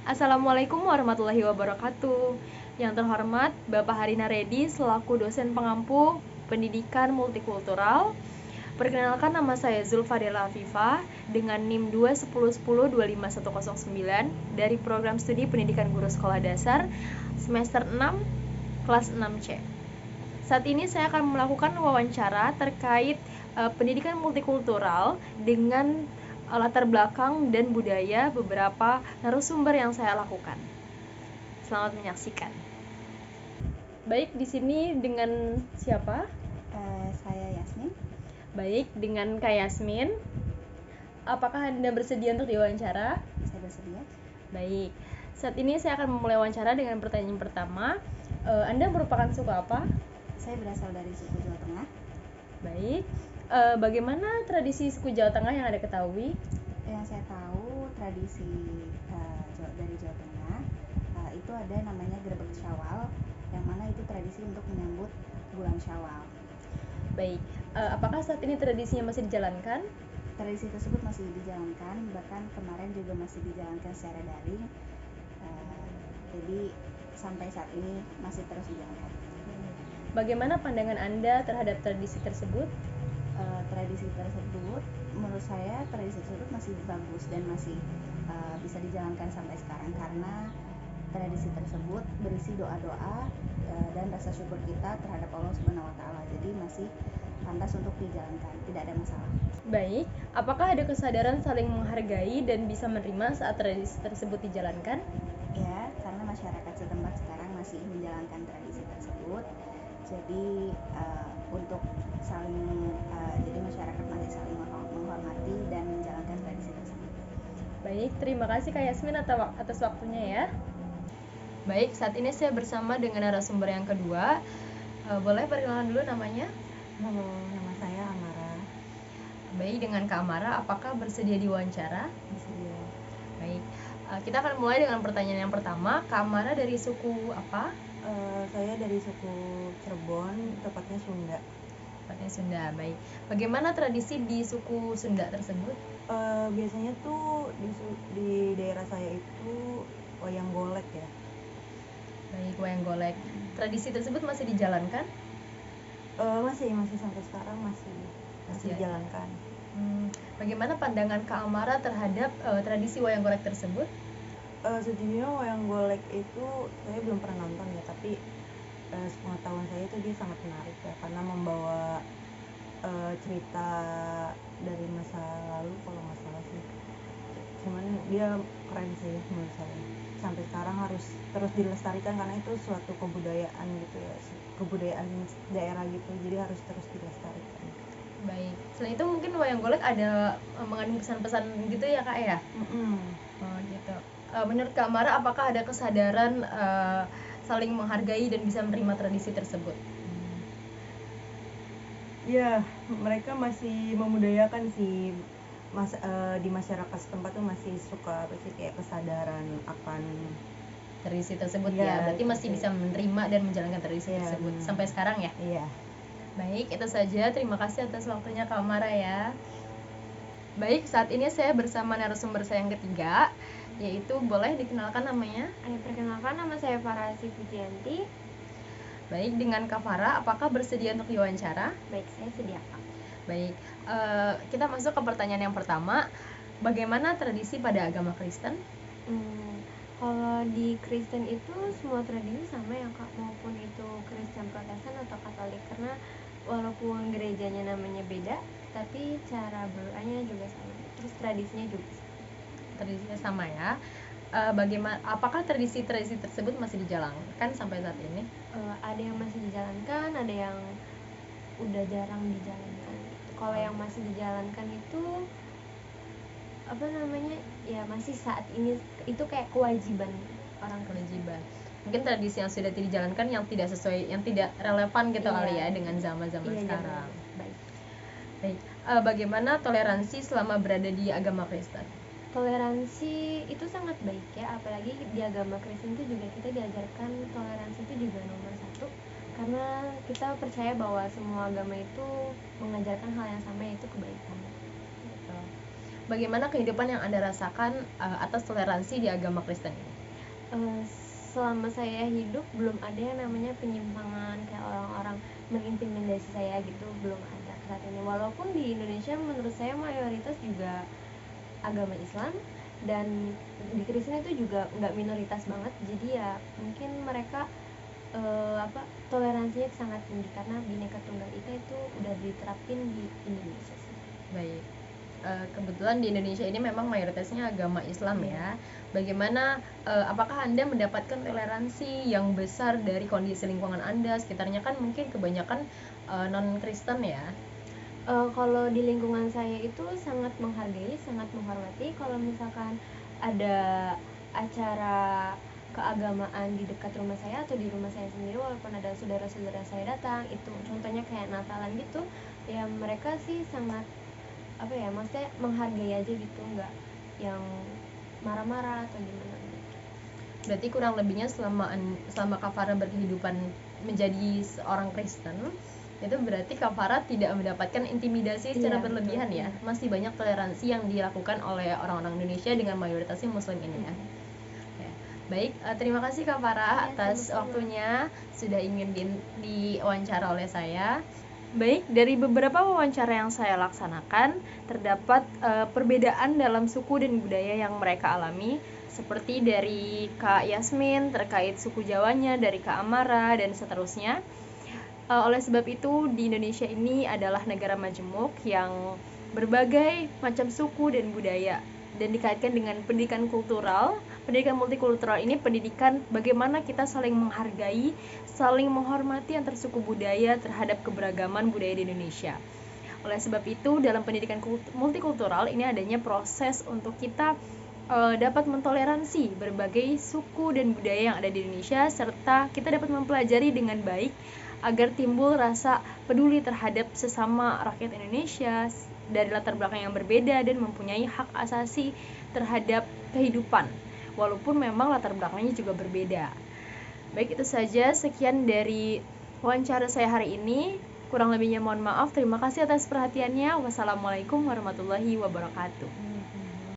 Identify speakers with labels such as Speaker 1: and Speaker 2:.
Speaker 1: Assalamualaikum warahmatullahi wabarakatuh. Yang terhormat Bapak Harina Reddy selaku dosen pengampu pendidikan multikultural. Perkenalkan, nama saya Zulfadela Afifah dengan NIM 21010251009 dari program studi pendidikan guru sekolah dasar semester 6 kelas 6C. Saat ini saya akan melakukan wawancara terkait pendidikan multikultural dengan latar belakang dan budaya beberapa narasumber yang saya lakukan. Selamat menyaksikan. Baik, di sini dengan siapa?
Speaker 2: Saya Yasmin.
Speaker 1: Baik, dengan Kak Yasmin. Apakah Anda bersedia untuk diwawancara?
Speaker 2: Saya bersedia.
Speaker 1: Baik, saat ini saya akan memulai wawancara dengan pertanyaan pertama. Anda merupakan suku apa?
Speaker 2: Saya berasal dari suku Jawa Tengah.
Speaker 1: Baik, bagaimana tradisi suku Jawa Tengah yang Anda ketahui?
Speaker 2: Yang saya tahu tradisi dari Jawa Tengah itu ada namanya Grebeg Syawal, yang mana itu tradisi untuk menyambut bulan Syawal.
Speaker 1: Baik, apakah saat ini tradisinya masih dijalankan?
Speaker 2: Tradisi tersebut masih dijalankan, bahkan kemarin juga masih dijalankan secara daring. Jadi sampai saat ini masih terus dijalankan.
Speaker 1: Bagaimana pandangan Anda terhadap tradisi tersebut?
Speaker 2: Tradisi tersebut, menurut saya tradisi tersebut masih bagus dan masih bisa dijalankan sampai sekarang, karena tradisi tersebut berisi doa-doa dan rasa syukur kita terhadap Allah Subhanahu wa Ta'ala. Jadi masih pantas untuk dijalankan, tidak ada masalah.
Speaker 1: Baik, apakah ada kesadaran saling menghargai dan bisa menerima saat tradisi tersebut dijalankan?
Speaker 2: Ya, karena masyarakat setempat sekarang masih menjalankan tradisi tersebut. Jadi untuk jadi masyarakat masih saling menghormati dan menjalankan tradisi tersebut.
Speaker 1: Baik, terima kasih Kak Yasmin atas waktunya ya. Baik, saat ini saya bersama dengan narasumber yang kedua. Boleh perkenalan dulu namanya?
Speaker 2: Halo, nama saya Amara.
Speaker 1: Baik, dengan Kak Amara, apakah bersedia diwawancara?
Speaker 2: Bersedia.
Speaker 1: Baik, kita akan mulai dengan pertanyaan yang pertama. Kak Amara dari suku apa?
Speaker 2: Saya dari suku Cirebon, tepatnya Sunda.
Speaker 1: Tepatnya Sunda, baik. Bagaimana tradisi di suku Sunda tersebut?
Speaker 2: Biasanya tuh di daerah saya itu wayang golek ya.
Speaker 1: Baik, wayang golek. Tradisi tersebut masih dijalankan?
Speaker 2: Masih sampai sekarang masih dijalankan.
Speaker 1: Bagaimana pandangan Kak Amara terhadap tradisi wayang golek tersebut?
Speaker 2: Sejujurnya wayang golek itu saya belum pernah nonton ya, tapi sepengetahuan saya itu dia sangat menarik ya, karena membawa cerita dari masa lalu kalau nggak salah sih. Cuman dia keren sih menurut saya. Sampai sekarang harus terus dilestarikan karena itu suatu kebudayaan gitu ya, kebudayaan daerah gitu, jadi harus terus dilestarikan.
Speaker 1: Baik, selain itu mungkin wayang golek ada mengandung pesan-pesan gitu ya Kak ya? Oh gitu. Menurut Kak Amara, apakah ada kesadaran saling menghargai dan bisa menerima tradisi tersebut?
Speaker 2: Ya, mereka masih memudayakan sih. Di masyarakat setempat tuh masih suka kayak kesadaran akan
Speaker 1: tradisi tersebut ya, berarti masih bisa menerima dan menjalankan tradisi tersebut sampai sekarang ya?
Speaker 2: Iya.
Speaker 1: Baik, itu saja. Terima kasih atas waktunya Kak Amara ya. Baik, saat ini saya bersama narasumber saya yang ketiga, yaitu boleh dikenalkan namanya?
Speaker 3: Perkenalkan, nama saya Farah Pujianti.
Speaker 1: Baik, dengan Kak Farah, apakah bersedia untuk diwawancara?
Speaker 3: Baik, saya sedia Kak.
Speaker 1: Baik, kita masuk ke pertanyaan yang pertama. Bagaimana tradisi pada agama Kristen?
Speaker 3: Kalau di Kristen itu semua tradisi sama ya Kak, maupun itu Kristen Protestan atau Katolik, karena walaupun gerejanya namanya beda, tapi cara berdoanya juga sama, terus tradisinya juga sama.
Speaker 1: Tradisinya sama ya. Bagaimana? Apakah tradisi-tradisi tersebut masih dijalankan sampai saat ini?
Speaker 3: Ada yang masih dijalankan, ada yang udah jarang dijalankan. Kalau yang masih dijalankan itu ya masih saat ini itu kayak kewajiban orang.
Speaker 1: Kewajiban. Mungkin tradisi yang sudah dijalankan yang tidak sesuai, yang tidak relevan gitu kali ya dengan zaman-zaman sekarang. Baik. Bagaimana toleransi selama berada di agama Kristen?
Speaker 3: Toleransi itu sangat baik ya, apalagi di agama Kristen itu juga kita diajarkan toleransi itu juga nomor satu, karena kita percaya bahwa semua agama itu mengajarkan hal yang sama, yaitu kebaikan.
Speaker 1: bagaimana kehidupan yang Anda rasakan atas toleransi di agama Kristen ini?
Speaker 3: Selama saya hidup belum ada yang namanya penyimpangan kayak orang-orang mengintimidasi saya gitu, belum ada saat ini. Walaupun di Indonesia menurut saya mayoritas juga agama Islam, dan di Kristen itu juga nggak minoritas banget, jadi ya mungkin mereka toleransinya sangat tinggi karena Bhinneka Tunggal Ika itu udah diterapin di Indonesia sih.
Speaker 1: Baik. Kebetulan di Indonesia ini memang mayoritasnya agama Islam ya. Bagaimana, apakah Anda mendapatkan toleransi yang besar dari kondisi lingkungan Anda? Sekitarnya kan mungkin kebanyakan non-Kristen ya.
Speaker 3: Kalau di lingkungan saya itu sangat menghargai, sangat menghormati. Kalau misalkan ada acara keagamaan di dekat rumah saya atau di rumah saya sendiri, walaupun ada saudara-saudara saya datang, itu contohnya kayak Natalan gitu, ya mereka sih sangat maksudnya menghargai aja gitu, nggak yang marah-marah atau gimana gitu.
Speaker 1: Berarti kurang lebihnya selama Kak Farah berkehidupan menjadi seorang Kristen, itu berarti Kak Farah tidak mendapatkan intimidasi secara berlebihan ya. Masih banyak toleransi yang dilakukan oleh orang-orang Indonesia dengan mayoritasnya Muslim ini ya. Baik, terima kasih Kak Farah atas waktunya sudah ingin diwawancara oleh saya. Baik, dari beberapa wawancara yang saya laksanakan, terdapat perbedaan dalam suku dan budaya yang mereka alami, seperti dari Kak Yasmin terkait suku Jawanya, dari Kak Amara, dan seterusnya. Oleh sebab itu, di Indonesia ini adalah negara majemuk yang berbagai macam suku dan budaya, dan dikaitkan dengan pendidikan kultural. Pendidikan multikultural ini pendidikan bagaimana kita saling menghargai, saling menghormati antar suku budaya terhadap keberagaman budaya di Indonesia. Oleh sebab itu, dalam pendidikan multikultural ini adanya proses untuk kita dapat mentoleransi berbagai suku dan budaya yang ada di Indonesia, serta kita dapat mempelajari dengan baik agar timbul rasa peduli terhadap sesama rakyat Indonesia dari latar belakang yang berbeda dan mempunyai hak asasi terhadap kehidupan, walaupun memang latar belakangnya juga berbeda. Baik, itu saja, sekian dari wawancara saya hari ini. Kurang lebihnya mohon maaf. Terima kasih atas perhatiannya. Wassalamualaikum warahmatullahi wabarakatuh.